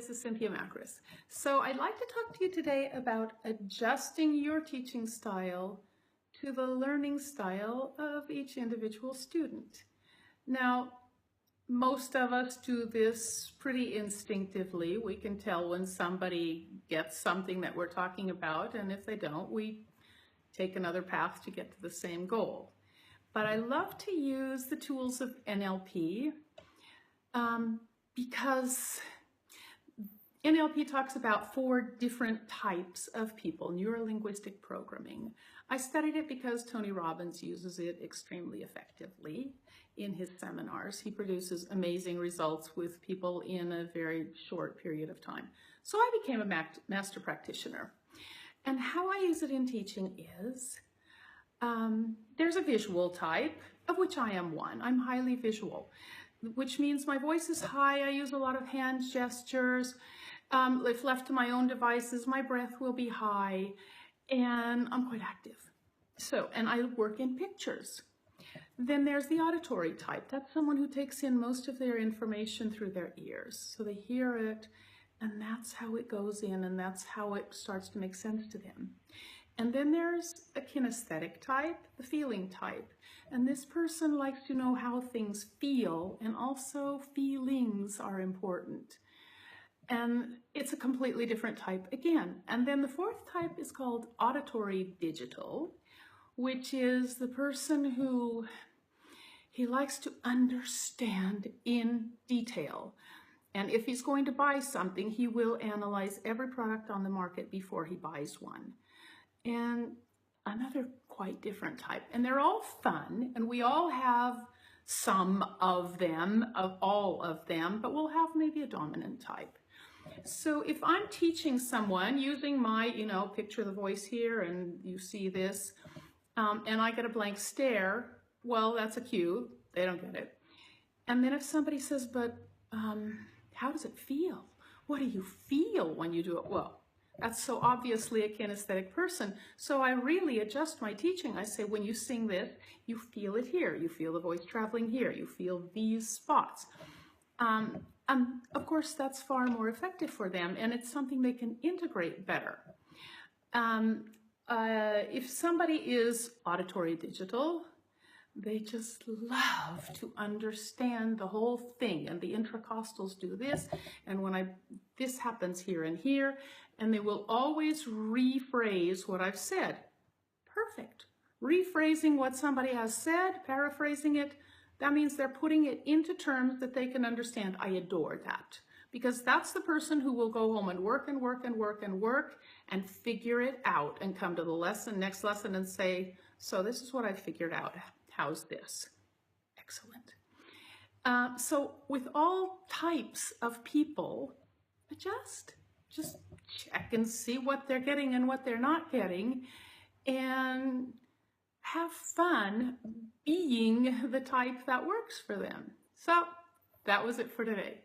this is Cynthia Makris. So I'd like to talk to you today about adjusting your teaching style to the learning style of each individual student. Now, most of us do this pretty instinctively. We can tell when somebody gets something that we're talking about, and if they don't, we take another path to get to the same goal. But I love to use the tools of NLP because NLP talks about 4 different types of people, neuro-linguistic programming. I studied it because Tony Robbins uses it extremely effectively in his seminars. He produces amazing results with people in a very short period of time. So I became a master practitioner. And how I use it in teaching is, there's a visual type, of which I am one. I'm highly visual, which means my voice is high. I use a lot of hand gestures. If left to my own devices, my breath will be high, and I'm quite active. So, and I work in pictures. Then there's the auditory type. That's someone who takes in most of their information through their ears. So they hear it, and that's how it goes in, and that's how it starts to make sense to them. And then there's a kinesthetic type, the feeling type. And this person likes to know how things feel, and also feelings are important. And it's a completely different type again. And then the 4th type is called auditory digital, which is the person who he likes to understand in detail. And if he's going to buy something, he will analyze every product on the market before he buys one. And another quite different type. And they're all fun, and we all have some of them, of all of them, but we'll have maybe a dominant type. So if I'm teaching someone using my, picture the voice here and you see this, and I get a blank stare, well, that's a cue. They don't get it. And then if somebody says, but how does it feel? What do you feel when you do it? Well, that's so obviously a kinesthetic person. So I really adjust my teaching. I say, when you sing this, you feel it here. You feel the voice traveling here. You feel these spots. Of course, that's far more effective for them, and it's something they can integrate better. If somebody is auditory digital, they just love to understand the whole thing, and the intercostals do this, and this happens here and here, and they will always rephrase what I've said. Perfect. Rephrasing what somebody has said, paraphrasing it, that means they're putting it into terms that they can understand. I adore that, because that's the person who will go home and work and work and work and work and figure it out and come to the next lesson and say, so this is what I figured out. How's this? Excellent. So with all types of people, just check and see what they're getting and what they're not getting, and have fun being the type that works for them. So that was it for today.